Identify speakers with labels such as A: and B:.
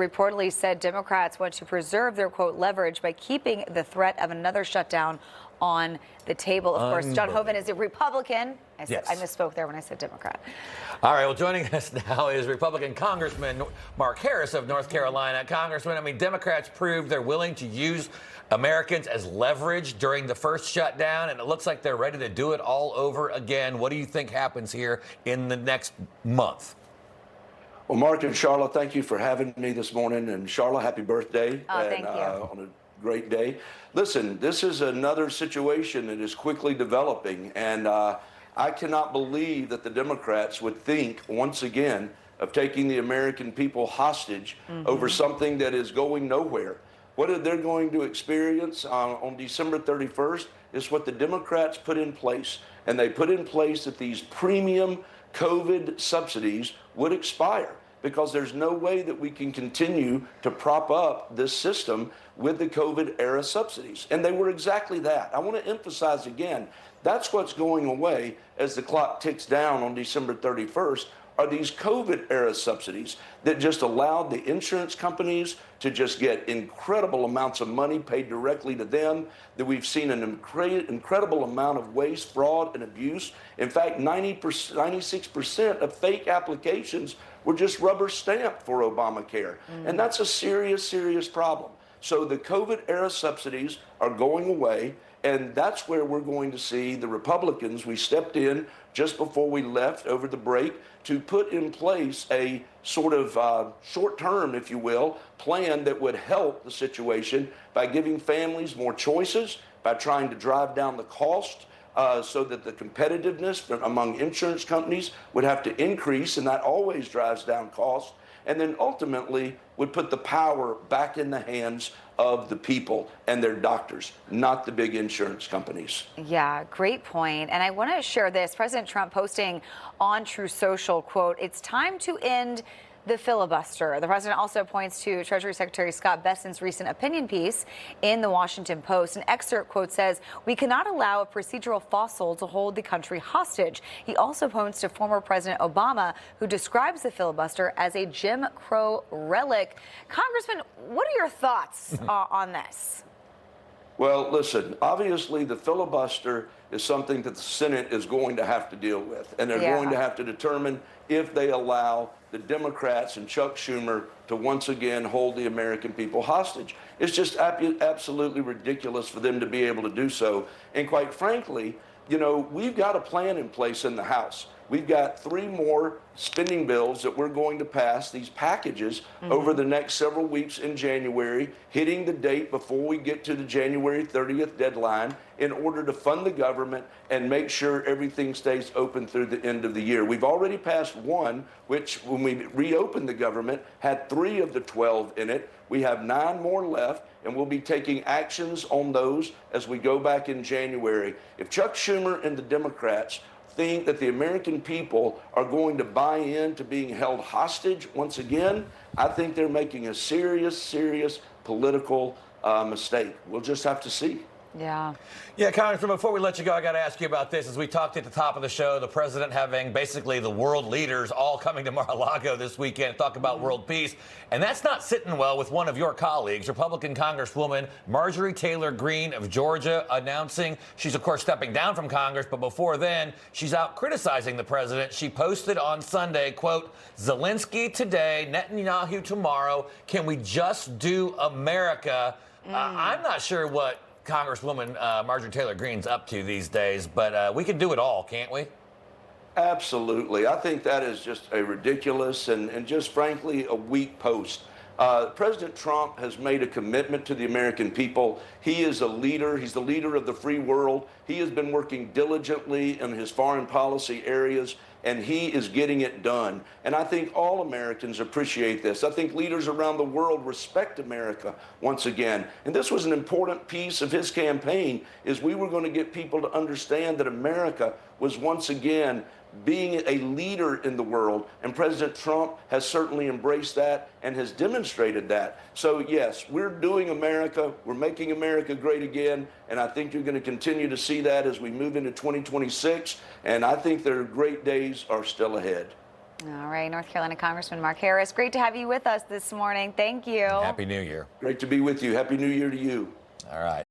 A: reportedly said Democrats want to preserve their, quote, leverage by keeping the threat of another shutdown on the table. Of course, John Hoeven is a Republican. I misspoke there when I said Democrat.
B: All right, well, joining us now is Republican Congressman Mark Harris of North Carolina. Congressman, I mean, Democrats proved they're willing to use Americans as leverage during the first shutdown, and it looks like they're ready to do it all over again. What do you think happens here in the next month?
C: Well, Mark and Charlotte, thank you for having me this morning. And Charlotte, happy birthday.
A: Thank you.
C: On a great day. Listen, this is another situation that is quickly developing. And I cannot believe that the Democrats would think, once again, of taking the American people hostage over something that is going nowhere. What they're going to experience on December 31st is what the Democrats put in place. And they put in place that these premium COVID subsidies would expire, because there's no way that we can continue to prop up this system with the COVID era subsidies. And they were exactly that. I want to emphasize again, that's what's going away as the clock ticks down on December 31st, are these COVID era subsidies that just allowed the insurance companies to just get incredible amounts of money paid directly to them, that we've seen an incredible amount of waste, fraud, and abuse. In fact, 96% of fake applications were just rubber stamped for Obamacare. And that's a serious, serious problem. So the COVID era subsidies are going away, and that's where we're going to see the Republicans. We stepped in just before we left over the break to put in place a sort of short-term, if you will, plan that would help the situation by giving families more choices, by trying to drive down the cost so that the competitiveness among insurance companies would have to increase, and that always drives down cost, and then ultimately would put the power back in the hands of the people and their doctors, not the big insurance companies.
A: Yeah, great point. And I want to share this. President Trump posting on Truth Social, quote, "It's time to end the filibuster." The president also points to Treasury Secretary Scott Bessent's recent opinion piece in the Washington Post. An excerpt, quote, says, "We cannot allow a procedural fossil to hold the country hostage." He also points to former President Obama, who describes the filibuster as a Jim Crow relic. Congressman, what are your thoughts on this?
C: Well, listen, obviously the filibuster is something that the Senate is going to have to deal with, and they're going to have to determine if they allow the Democrats and Chuck Schumer to once again hold the American people hostage. It's just absolutely ridiculous for them to be able to do so. And quite frankly, you know, we've got a plan in place in the House. We've got 3 more spending bills that we're going to pass, these packages, over the next several weeks in January, hitting the date before we get to the January 30th deadline in order to fund the government and make sure everything stays open through the end of the year. We've already passed one, which when we reopened the government, had 3 of the 12 in it. We have 9 more left, and we'll be taking actions on those as we go back in January. If Chuck Schumer and the Democrats think that the American people are going to buy into being held hostage once again, I think they're making a serious, serious political mistake. We'll just have to see.
A: Yeah.
B: Yeah, Congressman, before we let you go, I got to ask you about this. As we talked at the top of the show, the president having basically the world leaders all coming to Mar-a-Lago this weekend to talk about world peace. And that's not sitting well with one of your colleagues, Republican Congresswoman Marjorie Taylor Greene of Georgia, announcing she's, of course, stepping down from Congress. But before then, she's out criticizing the president. She posted on Sunday, quote, "Zelensky today, Netanyahu tomorrow. Can we just do America?" I'm not sure what Congresswoman Marjorie Taylor Greene's up to these days, but we can do it all, can't we?
C: Absolutely. I think that is just a ridiculous and just frankly a weak post. President Trump has made a commitment to the American people. He is a leader. He's the leader of the free world. He has been working diligently in his foreign policy areas, and he is getting it done. And I think all Americans appreciate this. I think leaders around the world respect America once again. And this was an important piece of his campaign, is we were going to get people to understand that America was once again being a leader in the world, and President Trump has certainly embraced that and has demonstrated that. So yes, we're doing America, we're making America great again, and I think you're going to continue to see that as we move into 2026, and I think their great days are still ahead.
A: All right, North Carolina Congressman Mark Harris, great to have you with us this morning. Thank you.
B: Happy New Year.
C: Great to be with you. Happy New Year to you.
B: All right.